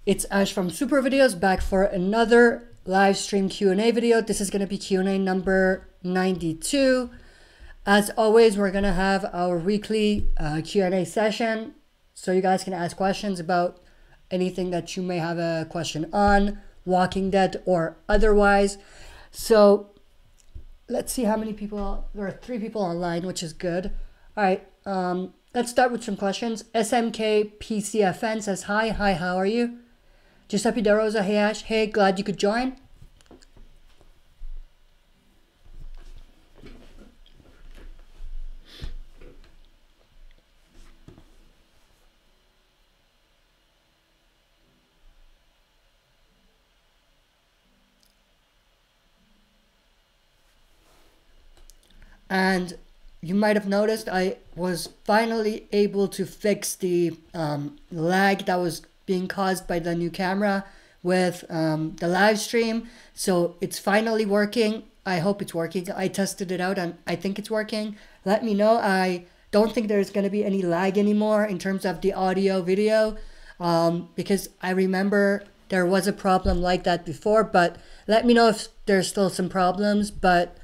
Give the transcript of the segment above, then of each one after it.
It's Ash from SuperVideos back for another live stream Q&A video. This is going to be Q&A number 92. As always, we're going to have our weekly Q&A session, so you guys can ask questions about anything that you may have a question on, Walking Dead or otherwise. So let's see how many people. There are 3 people online, which is good. All right, let's start with some questions. SMK PCFN says, hi, how are you? Giuseppe De Rosa, hey Ash, hey, glad you could join. And you might have noticed I was finally able to fix the lag that was being caused by the new camera with the live stream. So it's finally working. I hope it's working. I tested it out and I think it's working. Let me know. I don't think there's going to be any lag anymore in terms of the audio video because I remember there was a problem like that before, but let me know if there's still some problems. But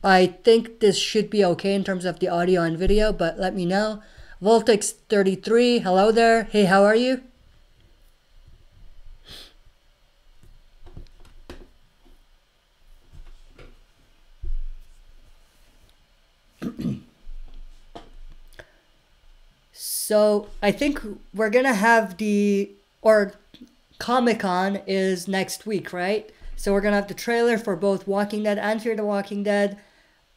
I think this should be okay in terms of the audio and video, but let me know. Voltex33, hello there. Hey, how are you? So I think we're gonna have Comic-Con is next week, right? So we're gonna have the trailer for both Walking Dead and Fear the Walking Dead.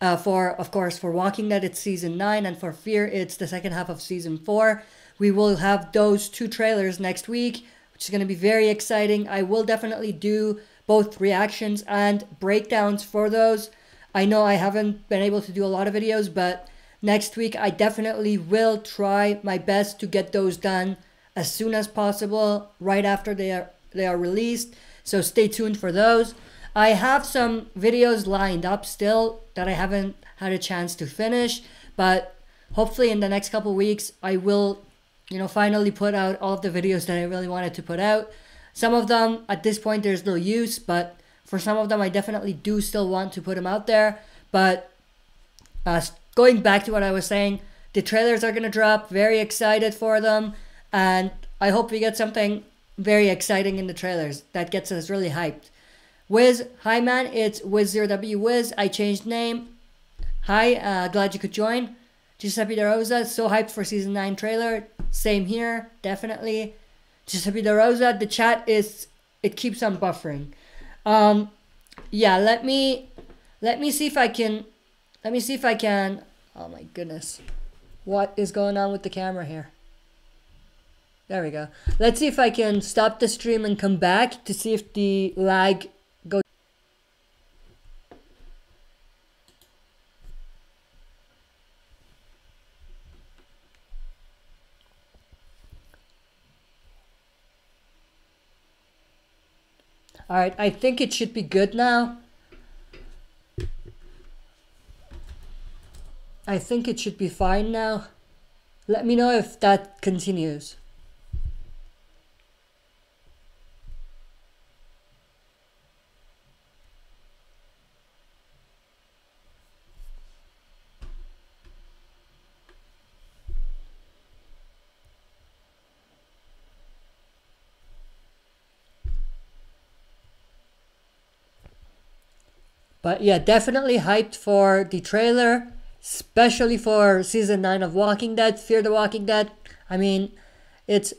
Of course, for Walking Dead, it's season 9, and for Fear, it's the second half of season 4. We will have those 2 trailers next week, which is going to be very exciting. I will definitely do both reactions and breakdowns for those. I know I haven't been able to do a lot of videos, but next week I definitely will try my best to get those done as soon as possible, right after they are released. So stay tuned for those. I have some videos lined up still that I haven't had a chance to finish, but hopefully in the next couple weeks I will, finally put out all of the videos that I really wanted to put out. Some of them at this point there's no use, but for some of them I definitely do still want to put them out there. But going back to what I was saying, the trailers are gonna drop. Very excited for them, and I hope we get something very exciting in the trailers that gets us really hyped. Wiz, hi man, it's Wiz0W Wiz. I changed name. Hi, glad you could join. Giuseppe De Rosa, so hyped for season 9 trailer. Same here, definitely. Giuseppe De Rosa, the chat it keeps on buffering. Yeah, let me see if I can. Oh my goodness, what is going on with the camera here? There we go. Let's see if I can stop the stream and come back to see if the lag goes. All right, I think it should be good now. I think it should be fine now. Let me know if that continues. But yeah, definitely hyped for the trailer, especially for season 9 of Walking Dead, Fear the Walking Dead. I mean, it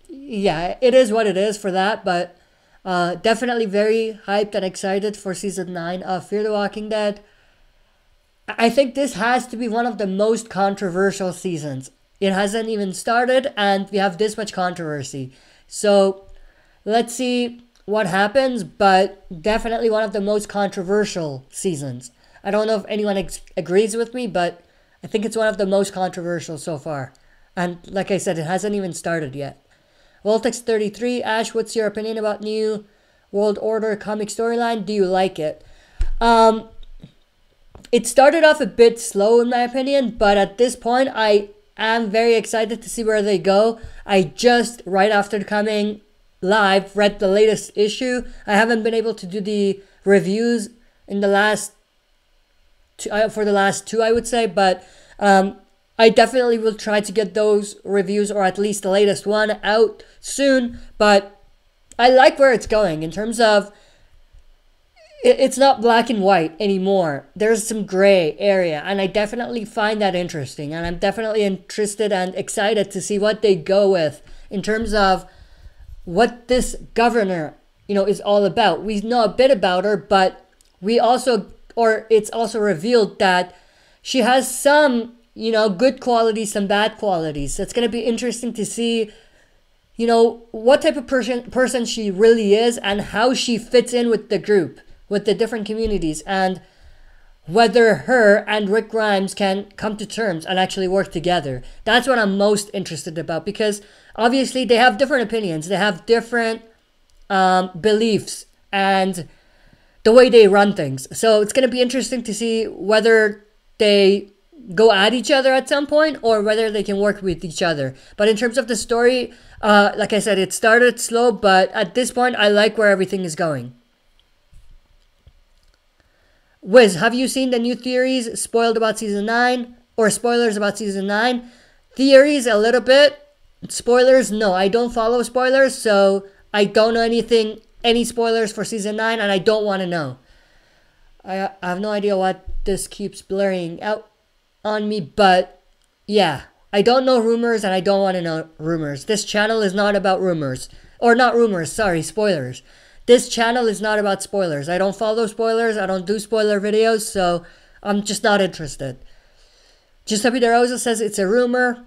is what it is for that, but definitely very hyped and excited for season 9 of Fear the Walking Dead. I think this has to be one of the most controversial seasons. It hasn't even started and we have this much controversy. So let's see what happens, but definitely one of the most controversial seasons. I don't know if anyone agrees with me, but I think it's one of the most controversial so far. And like I said, it hasn't even started yet. Voltex33, Ash, what's your opinion about New World Order comic storyline? Do you like it? It started off a bit slow in my opinion, but at this point I am very excited to see where they go. I just, right after coming live read the latest issue. I haven't been able to do the reviews in the last for the last two, I would say, but I definitely will try to get those reviews, or at least the latest one, out soon. But I like where it's going in terms of it's not black and white anymore. There's some gray area, and I definitely find that interesting, and I'm definitely interested and excited to see what they go with in terms of what this governor, is all about. We know a bit about her, but it's also revealed that she has some, good qualities, some bad qualities. So it's going to be interesting to see, what type of person she really is and how she fits in with the group, with the different communities, and whether her and Rick Grimes can come to terms and actually work together. That's what I'm most interested about, because obviously they have different opinions. They have different beliefs and the way they run things. So it's going to be interesting to see whether they go at each other at some point or whether they can work with each other. But in terms of the story, like I said, it started slow, but at this point, I like where everything is going. Wiz, have you seen the new theories spoiled about season 9 or spoilers about season 9? Theories a little bit. Spoilers, no, I don't follow spoilers, so I don't know any spoilers for season 9, and I don't want to know. I have no idea what this keeps blurring out on me, but yeah, I don't know rumors and I don't want to know rumors. This channel is not about rumors. Or not rumors, sorry, spoilers. This channel is not about spoilers. I don't follow spoilers. I don't do spoiler videos, so I'm just not interested. Giuseppe De Rosa says it's a rumor.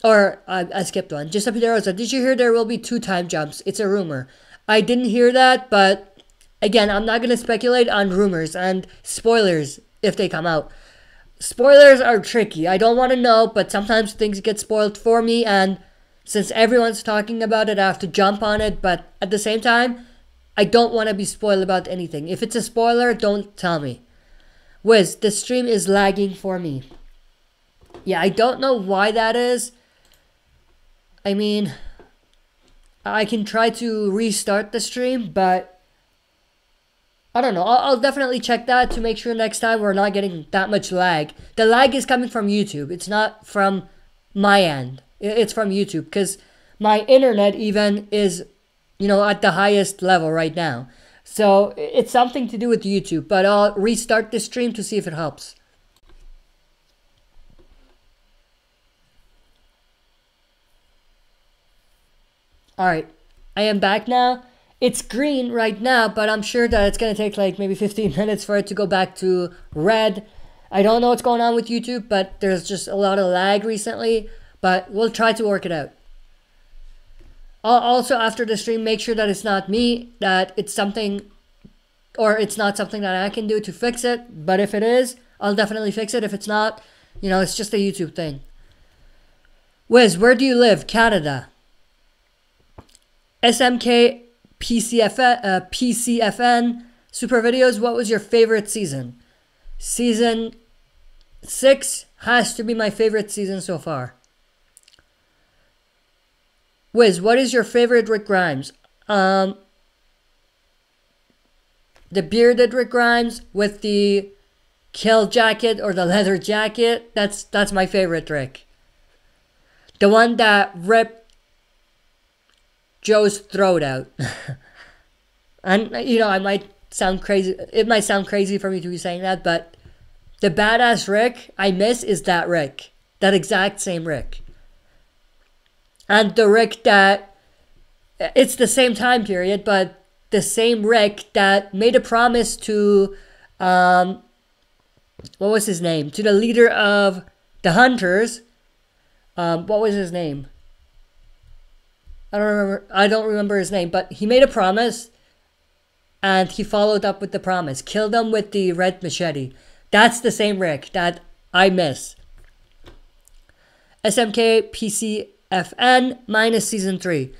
Or, I skipped one. Giuseppe De Rosa, did you hear there will be 2 time jumps? It's a rumor. I didn't hear that, but again, I'm not going to speculate on rumors and spoilers if they come out. Spoilers are tricky. I don't want to know, but sometimes things get spoiled for me, and since everyone's talking about it, I have to jump on it, but at the same time, I don't want to be spoiled about anything. If it's a spoiler, don't tell me. Wiz, the stream is lagging for me. Yeah, I don't know why that is. I mean, I can try to restart the stream, but I don't know. I'll definitely check that to make sure next time we're not getting that much lag. The lag is coming from YouTube. It's not from my end. It's from YouTube, because my internet even is, at the highest level right now. So it's something to do with YouTube, but I'll restart the stream to see if it helps. Alright, I am back now. It's green right now, but I'm sure that it's going to take like maybe 15 minutes for it to go back to red. I don't know what's going on with YouTube, but there's just a lot of lag recently, but we'll try to work it out. I'll also, after the stream, make sure that it's not me, that it's something, or it's not something that I can do to fix it, but if it is, I'll definitely fix it. If it's not, it's just a YouTube thing. Wiz, where do you live? Canada. SMK PCFN SuperVideos, what was your favorite season? Season 6 has to be my favorite season so far. Wiz, what is your favorite Rick Grimes? The bearded Rick Grimes with the kill jacket or the leather jacket. That's my favorite Rick. The one that ripped Joe's throat out. And, I might sound crazy. It might sound crazy for me to be saying that, but the badass Rick I miss is that Rick. That exact same Rick. And the Rick that, it's the same time period, but the same Rick that made a promise to, what was his name? To the leader of the Hunters. What was his name? I don't remember his name, but he made a promise and he followed up with the promise. Killed him with the red machete. That's the same Rick that I miss. SMK PCFN minus season 3.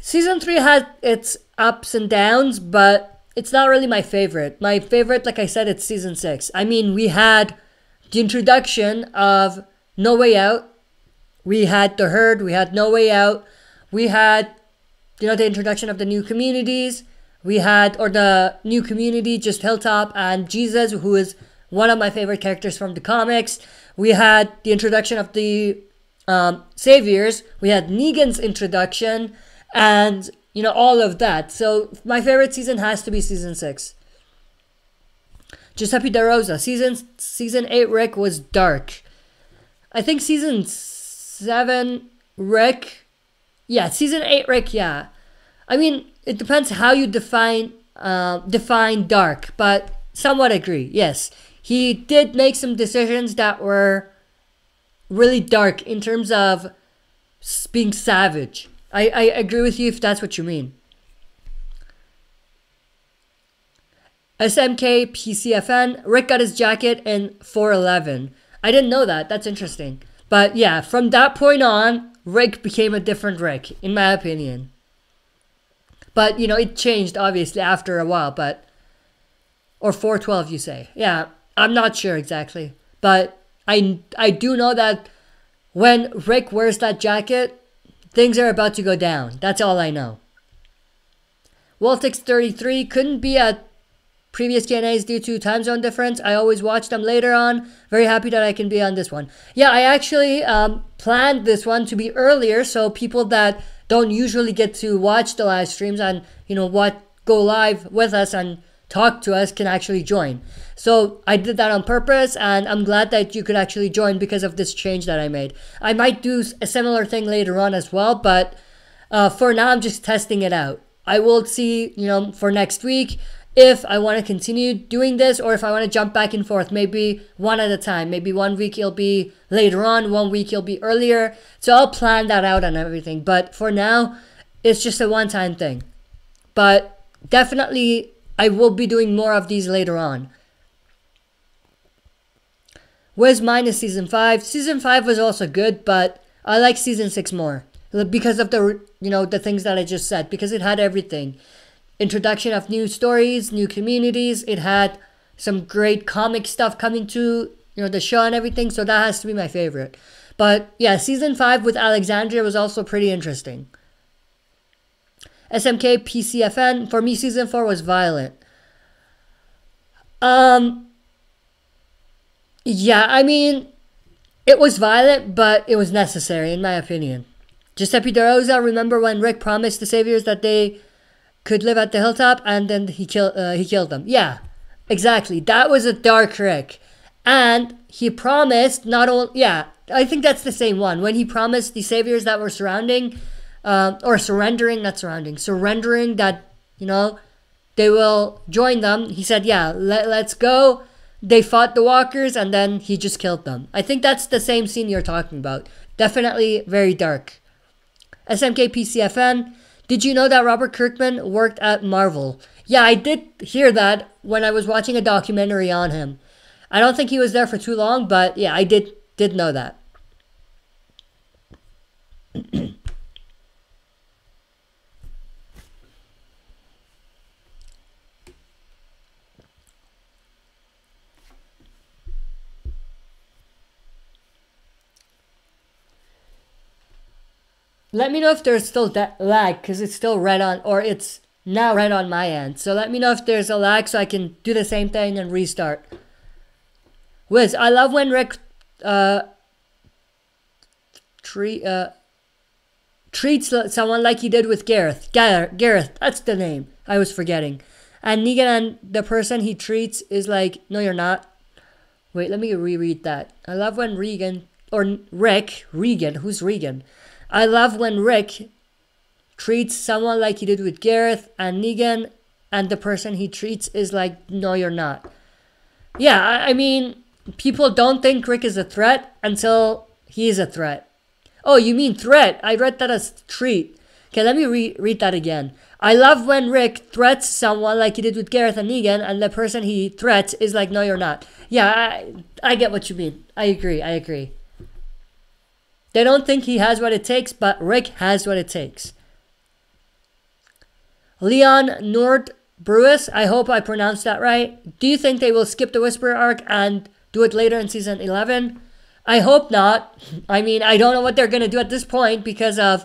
Season 3 had its ups and downs, but it's not really my favorite. My favorite, like I said, it's season 6. I mean, we had the introduction of No Way Out. We had The Herd. We had No Way Out. We had the introduction of the new communities. We had, or the new community, just Hilltop and Jesus, who is one of my favorite characters from the comics. We had the introduction of the Saviors. We had Negan's introduction, and all of that. So my favorite season has to be season 6. Giuseppe De Rosa, season 8 Rick was dark. I think season 7 Rick, yeah, season 8 Rick, yeah. I mean, it depends how you define dark, but somewhat agree. Yes, he did make some decisions that were really dark in terms of being savage. I agree with you if that's what you mean. SMK PCFN, Rick got his jacket in 411. I didn't know that. That's interesting. But yeah, from that point on, Rick became a different Rick, in my opinion. But, it changed, obviously, after a while, but... Or 412, you say. Yeah, I'm not sure exactly. But I do know that when Rick wears that jacket, things are about to go down. That's all I know. Waltix33 couldn't be at previous Q&As due to time zone difference. I always watch them later on. Very happy that I can be on this one. Yeah, I actually planned this one to be earlier, so people that don't usually get to watch the live streams and go live with us and talk to us can actually join. So I did that on purpose, and I'm glad that you could actually join because of this change that I made. I might do a similar thing later on as well, but for now I'm just testing it out. I will see, for next week, if I want to continue doing this or if I want to jump back and forth, maybe one at a time. Maybe 1 week it'll be later on, 1 week it'll be earlier. So I'll plan that out and everything. But for now, it's just a one-time thing. But definitely, I will be doing more of these later on. Where's mine is season 5. Season 5 was also good, but I like season 6 more. Because of the things that I just said. Because it had everything. Introduction of new stories, new communities. It had some great comic stuff coming to the show and everything. So that has to be my favorite. But yeah, season 5 with Alexandria was also pretty interesting. SMK PCFN, for me season 4 was violent. Yeah, I mean, it was violent, but it was necessary in my opinion. Giuseppe De Rosa, remember when Rick promised the Saviors that they could live at the hilltop, and then he killed them. Yeah, exactly. That was a dark Rick. And he promised not only... Yeah, I think that's the same one. When he promised the Saviors that were surrounding... or surrendering, not surrounding. Surrendering that, they will join them. He said, yeah, let's go. They fought the walkers, and then he just killed them. I think that's the same scene you're talking about. Definitely very dark. SMK PCFN... Did you know that Robert Kirkman worked at Marvel? Yeah, I did hear that when I was watching a documentary on him. I don't think he was there for too long, but yeah, I did know that. Let me know if there's still that lag, because it's still red on, or it's now red on my end. So let me know if there's a lag so I can do the same thing and restart. Wiz, I love when Rick treats someone like he did with Gareth. Gareth, that's the name. I was forgetting. And Negan and the person he treats is like, no, you're not. Wait, let me reread that. I love when Regan, or Rick, Regan, who's Regan? I love when Rick treats someone like he did with Gareth and Negan, and the person he treats is like, no, you're not. Yeah, I mean, people don't think Rick is a threat until he is a threat. Oh, you mean threat? I read that as treat. Okay, let me read that again. I love when Rick threats someone like he did with Gareth and Negan, and the person he threats is like, no, you're not. Yeah, I get what you mean. I agree. They don't think he has what it takes, but Rick has what it takes. Leon Nordbrewis, I hope I pronounced that right. Do you think they will skip the Whisperer arc and do it later in season 11? I hope not. I mean, I don't know what they're going to do at this point because of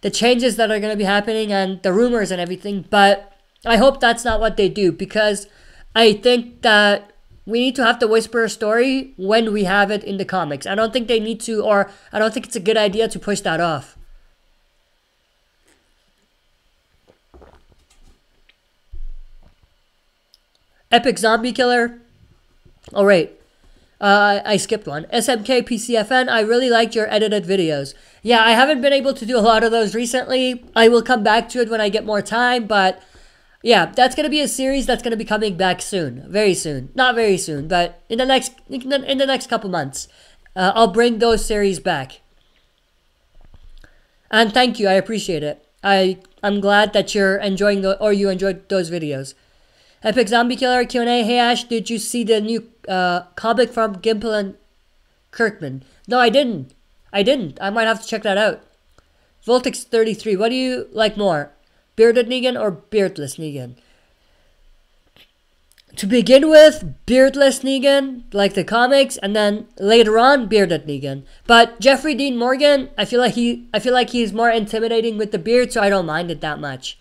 the changes that are going to be happening and the rumors and everything. But I hope that's not what they do, because I think that we need to have the Whisperer story when we have it in the comics. I don't think they need to, or I don't think it's a good idea to push that off. Epic Zombie Killer. Oh, right. I skipped one. SMK PCFN, I really liked your edited videos. Yeah, I haven't been able to do a lot of those recently. I will come back to it when I get more time, but yeah, that's going to be a series that's going to be coming back soon. Very soon. Not very soon, but in the next couple months. I'll bring those series back. And thank you, I appreciate it. I'm glad that you're enjoying you enjoyed those videos. Epic Zombie Killer Q&A. Hey Ash, did you see the new comic from Gimple and Kirkman? No, I didn't. I might have to check that out. Voltix33, what do you like more? Bearded Negan or beardless Negan? To begin with, beardless Negan, like the comics, and then later on, bearded Negan. But Jeffrey Dean Morgan, I feel like he's more intimidating with the beard, so I don't mind it that much.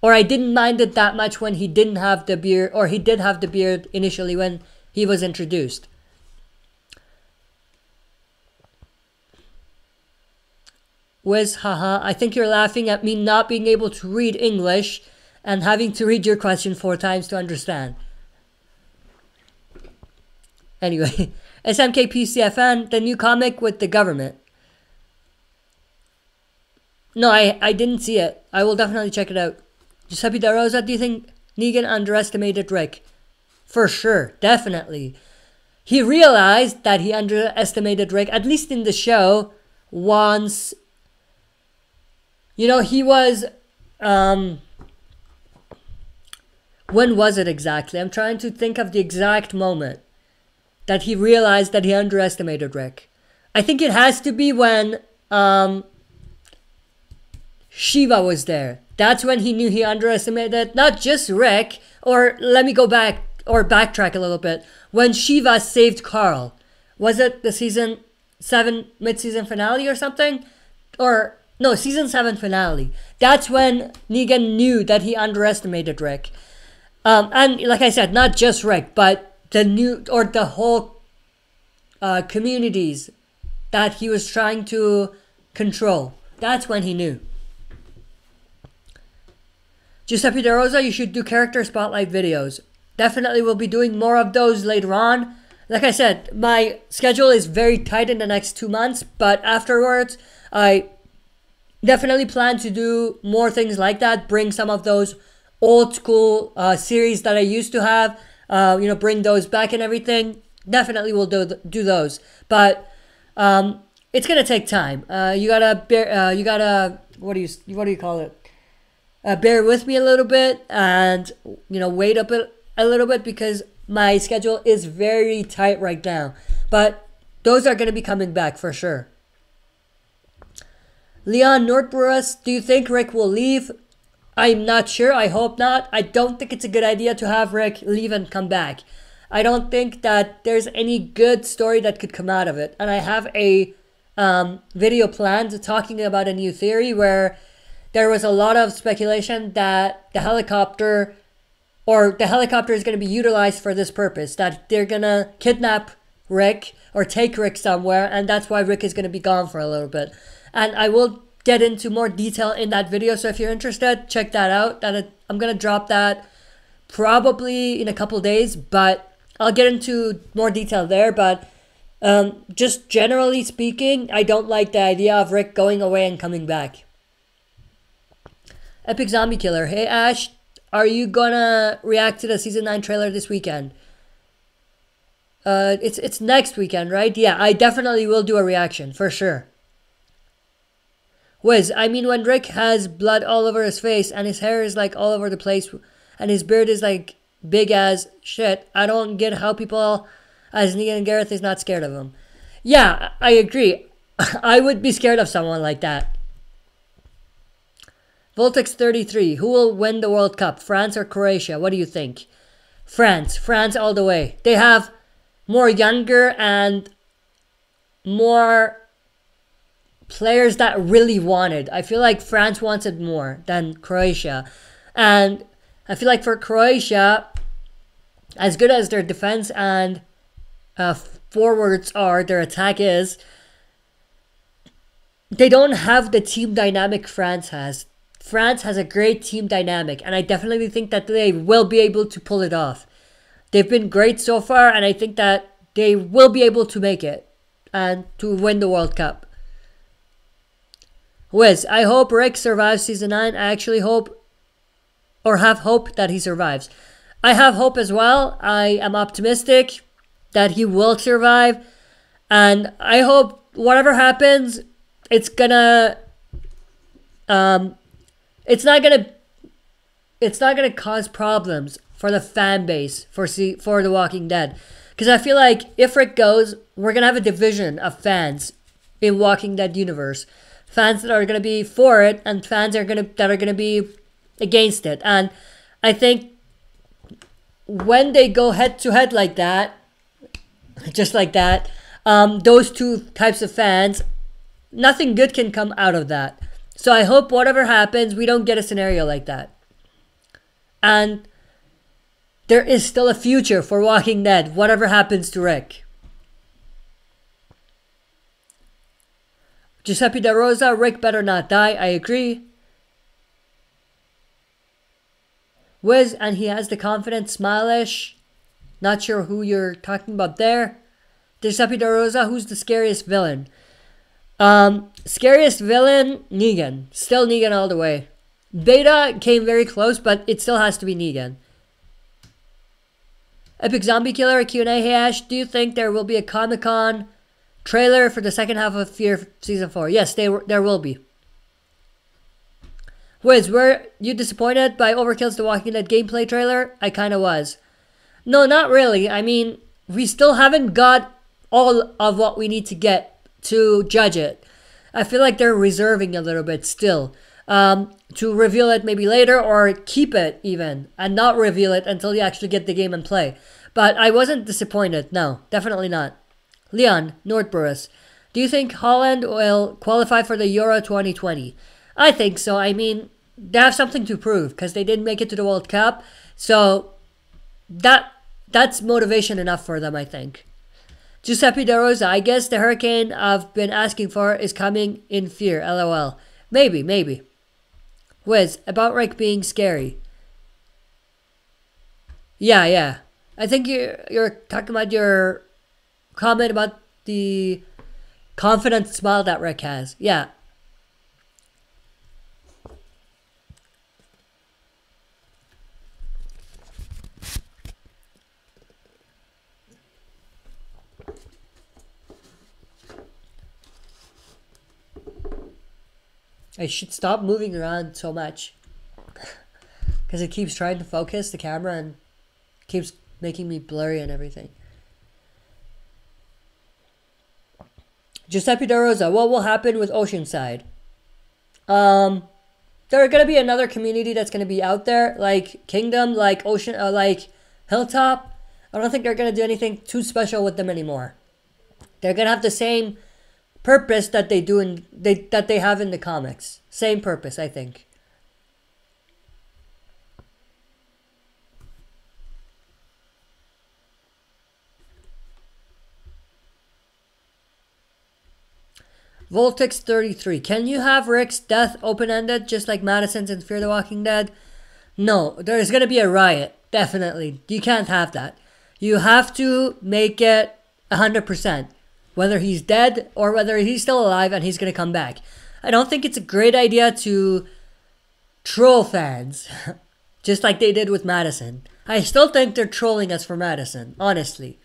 Or I didn't mind it that much when he didn't have the beard, or he did have the beard initially when he was introduced. Wiz, haha, I think you're laughing at me not being able to read English and having to read your question 4 times to understand. Anyway, SMKPCFN, the new comic with the government. No, I didn't see it. I will definitely check it out. Giuseppe Da Rosa, do you think Negan underestimated Rick? For sure, definitely. He realized that he underestimated Rick, at least in the show, once... You know, he was... when was it exactly? I'm trying to think of the exact moment that he realized that he underestimated Rick. I think it has to be when Shiva was there. That's when he knew he underestimated not just Rick, or let me go back or backtrack a little bit. When Shiva saved Carl. Was it the season 7 mid-season finale or something? Or, no, season 7 finale. That's when Negan knew that he underestimated Rick. And like I said, not just Rick, but the whole communities that he was trying to control. That's when he knew. Giuseppe De Rosa, you should do character spotlight videos. Definitely will be doing more of those later on. Like I said, my schedule is very tight in the next 2 months, but afterwards, I definitely plan to do more things like that. Bring some of those old school series that I used to have, bring those back and everything. Definitely will do those, but it's gonna take time. You gotta what do you call it? Bear with me a little bit, and wait a little bit, because my schedule is very tight right now. But those are gonna be coming back for sure. Leon Nordbrus, do you think Rick will leave? I'm not sure. I hope not. I don't think it's a good idea to have Rick leave and come back. I don't think that there's any good story that could come out of it. And I have a video planned talking about a new theory where there was a lot of speculation that the helicopter is going to be utilized for this purpose, that they're going to kidnap Rick or take Rick somewhere, and that's why Rick is going to be gone for a little bit. And I will get into more detail in that video, so if you're interested, check that out. I'm going to drop that probably in a couple days, but I'll get into more detail there. But just generally speaking, I don't like the idea of Rick going away and coming back. Epic Zombie Killer, hey Ash, are you gonna react to the season 9 trailer this weekend? It's next weekend, right? Yeah, I definitely will do a reaction, for sure. Wiz, I mean, when Rick has blood all over his face and his hair is like all over the place and his beard is like big as shit, I don't get how people as Negan and Gareth is not scared of him. Yeah, I agree. I would be scared of someone like that. Voltex33, who will win the World Cup, France or Croatia? What do you think? France all the way. They have more younger and more players that really wanted. I feel like France wants it more than Croatia. And I feel like for Croatia, as good as their defense and forwards are, their attack is, they don't have the team dynamic France has. France has a great team dynamic, and I definitely think that they will be able to pull it off. They've been great so far, and I think that they will be able to make it and to win the World Cup. Wiz, I hope Rick survives Season 9. I actually hope, or have hope, that he survives. I have hope as well. I am optimistic that he will survive, and I hope whatever happens, it's gonna, it's not gonna cause problems for the fan base for The Walking Dead, because I feel like if Rick goes, we're gonna have a division of fans in Walking Dead universe, fans that are gonna be for it and fans that are gonna be against it, and I think when they go head to head like that, just like that, those two types of fans, nothing good can come out of that. So I hope whatever happens, we don't get a scenario like that. And there is still a future for Walking Dead, whatever happens to Rick. Giuseppe Da Rosa, Rick better not die. I agree. Wiz, and he has the confident smile-ish. Not sure who you're talking about there. Giuseppe Da Rosa, who's the scariest villain? Scariest villain, Negan. Still Negan all the way. Beta came very close, but it still has to be Negan. Epic Zombie Killer, Q&A. Hey Ash, do you think there will be a Comic-Con trailer for the second half of Fear Season 4? Yes, there will be. Wiz, were you disappointed by Overkill's The Walking Dead gameplay trailer? I kinda was. No, not really. I mean, we still haven't got all of what we need to get to judge it. I feel like they're reserving a little bit still. To reveal it maybe later, or keep it even and not reveal it until you actually get the game and play. But I wasn't disappointed. No, definitely not. Leon Nordboris, do you think Holland will qualify for the Euro 2020? I think so. I mean, they have something to prove because they didn't make it to the World Cup. So that's motivation enough for them, I think. Giuseppe Da Rosa, I guess the hurricane I've been asking for is coming in Fear. LOL. Maybe. Wiz, about Rick being scary. Yeah. I think you're talking about your comment about the confident smile that Rick has. Yeah. I should stop moving around so much because it keeps trying to focus the camera and keeps making me blurry and everything. Giuseppe Da Rosa, what will happen with Oceanside? There are gonna be another community that's gonna be out there, like Kingdom, like Ocean, like Hilltop. I don't think they're gonna do anything too special with them anymore. They're gonna have the same purpose that they do that they have in the comics. Same purpose, I think. Voltex 33. Can you have Rick's death open-ended just like Madison's in Fear the Walking Dead? No, there's gonna be a riot. Definitely. You can't have that. You have to make it 100%. Whether he's dead or whether he's still alive and he's going to come back. I don't think it's a great idea to troll fans, just like they did with Madison. I still think they're trolling us for Madison, honestly.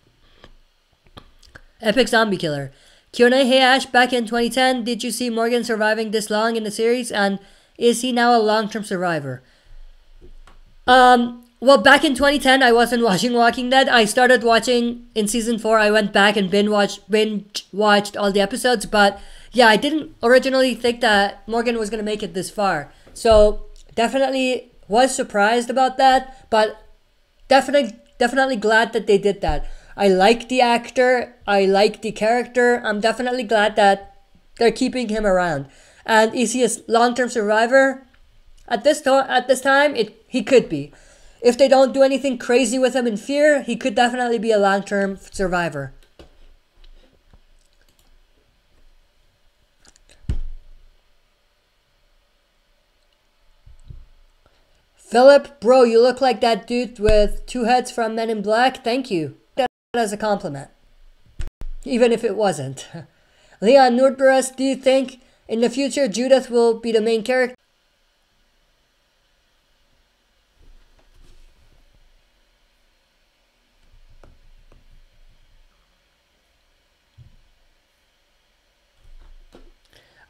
Epic Zombie Killer. Q&A, hey Ash, back in 2010, did you see Morgan surviving this long in the series? And is he now a long-term survivor? Well, back in 2010, I wasn't watching Walking Dead. I started watching in Season 4. I went back and binge watched all the episodes. But yeah, I didn't originally think that Morgan was going to make it this far. So definitely was surprised about that. But definitely glad that they did that. I like the actor. I like the character. I'm definitely glad that they're keeping him around. And is he a long-term survivor? At this time, he could be. If they don't do anything crazy with him in Fear, he could definitely be a long-term survivor. Philip, bro, you look like that dude with 2 heads from Men in Black. Thank you. That as a compliment. Even if it wasn't. Leon Nordbrust, do you think in the future Judith will be the main character?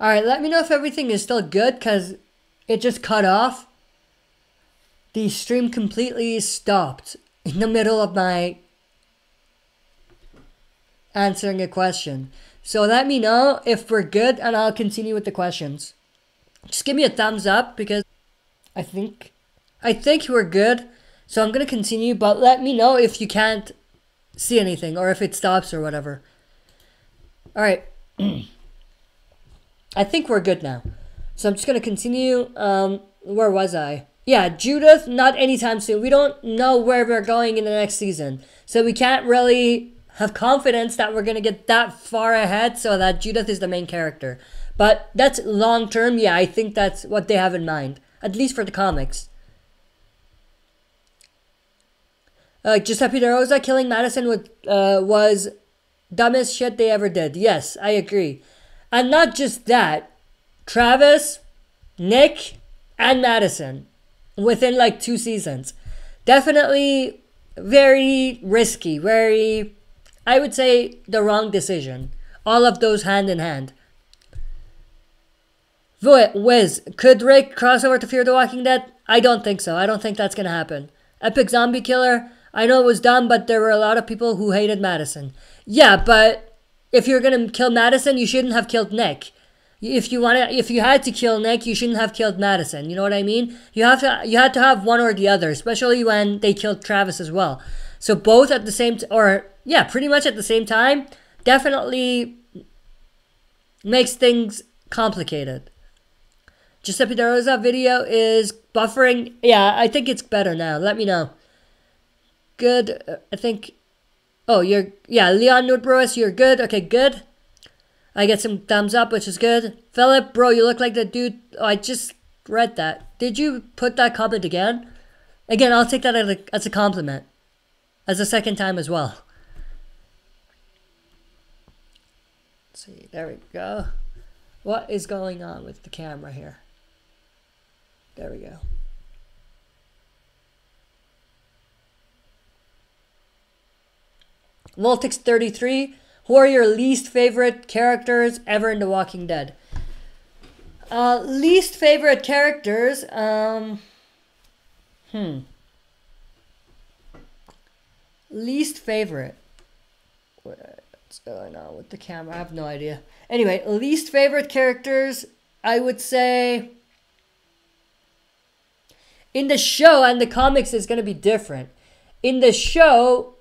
Alright, let me know if everything is still good, because it just cut off. The stream completely stopped in the middle of my answering a question. So let me know if we're good and I'll continue with the questions. Just give me a thumbs up because I think we're good. So I'm going to continue, but let me know if you can't see anything or if it stops or whatever. Alright. I think we're good now. So I'm just going to continue. Where was I? Yeah, Judith, not anytime soon. We don't know where we're going in the next season. So we can't really have confidence that we're going to get that far ahead so that Judith is the main character. But that's long term. Yeah, I think that's what they have in mind. At least for the comics. Giuseppe De Rosa killing Madison was dumbest shit they ever did. Yes, I agree. And not just that. Travis, Nick, and Madison. Within like 2 seasons. Definitely very risky. Very, I would say, the wrong decision. All of those hand in hand. Wiz, could Rick cross over to Fear the Walking Dead? I don't think so. I don't think that's going to happen. Epic Zombie Killer. I know it was dumb, but there were a lot of people who hated Madison. Yeah, but if you're going to kill Madison, you shouldn't have killed Nick. If you had to kill Nick, you shouldn't have killed Madison. You know what I mean? You had to have one or the other, especially when they killed Travis as well. So both at the same pretty much at the same time, definitely makes things complicated. Giuseppe De Rosa video is buffering. Yeah, I think it's better now. Let me know. Good. I think. Oh, Leon Nordbrust, you're good. Okay, good. I get some thumbs up, which is good. Philip, bro, you look like the dude. Oh, I just read that. Did you put that comment again? Again, I'll take that as a compliment. As a second time as well. Let's see, there we go. What is going on with the camera here? There we go. Voltix33, who are your least favorite characters ever in The Walking Dead? Least favorite characters, Least favorite. What's going on with the camera? I have no idea. Anyway, least favorite characters, I would say in the show and the comics is going to be different. In the show,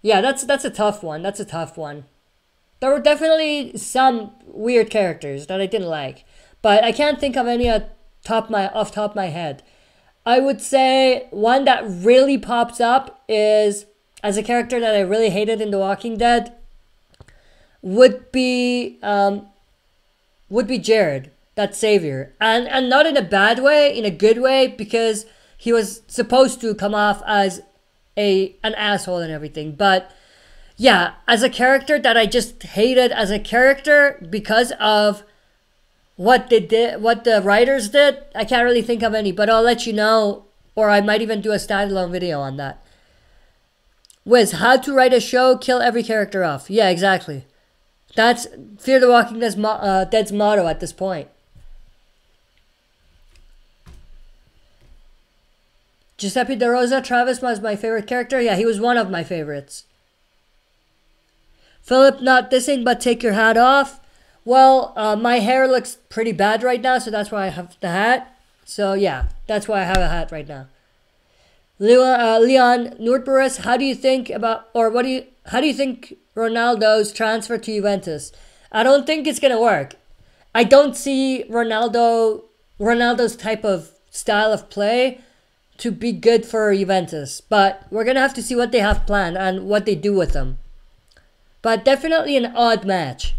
yeah, that's a tough one. That's a tough one. There were definitely some weird characters that I didn't like, but I can't think of any off top of my head. I would say one that really pops up is, as a character that I really hated in The Walking Dead, would be Jared, that savior, and not in a bad way, in a good way, because he was supposed to come off as an asshole and everything. But yeah, as a character that I just hated as a character because of what they did, what the writers did, I can't really think of any, but I'll let you know, or I might even do a standalone video on that. Wiz, how to write a show, kill every character off. Yeah, exactly. That's Fear the Walking Dead's motto at this point. Giuseppe De Rosa, Travis was my favorite character. Yeah, he was one of my favorites. Philip, not dissing, but take your hat off. Well, my hair looks pretty bad right now, so that's why I have the hat. So yeah, that's why I have a hat right now. Leon Nordboris, how do you think about, or how do you think Ronaldo's transfer to Juventus? I don't think it's gonna work. I don't see Ronaldo's type of style of play to be good for Juventus, but we're gonna have to see what they have planned and what they do with them. But definitely an odd match.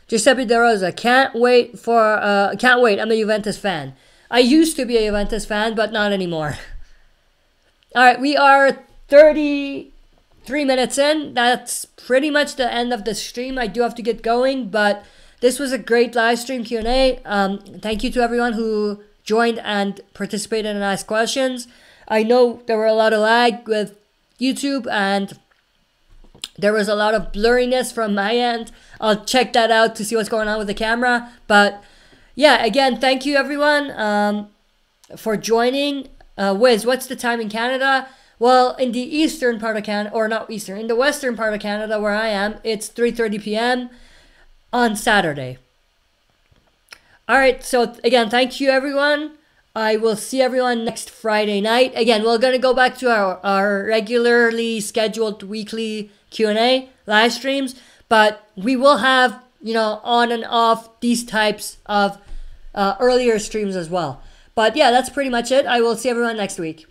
Giuseppe De Rosa, can't wait. I'm a Juventus fan. I used to be a Juventus fan, but not anymore. All right, we are 33 minutes in. That's pretty much the end of the stream. I do have to get going, but this was a great live stream Q&A. Thank you to everyone who joined and participated and asked questions. I know there were a lot of lag with YouTube and there was a lot of blurriness from my end. I'll check that out to see what's going on with the camera. But yeah, again, thank you everyone for joining. Wiz, what's the time in Canada? Well, in the eastern part of Canada, or not eastern, in the western part of Canada where I am, it's 3:30 p.m. on Saturday. All right, so again, thank you everyone. I will see everyone next Friday night. Again, we're going to go back to our regularly scheduled weekly Q&A live streams, but we will have, on and off these types of earlier streams as well. But yeah, that's pretty much it. I will see everyone next week.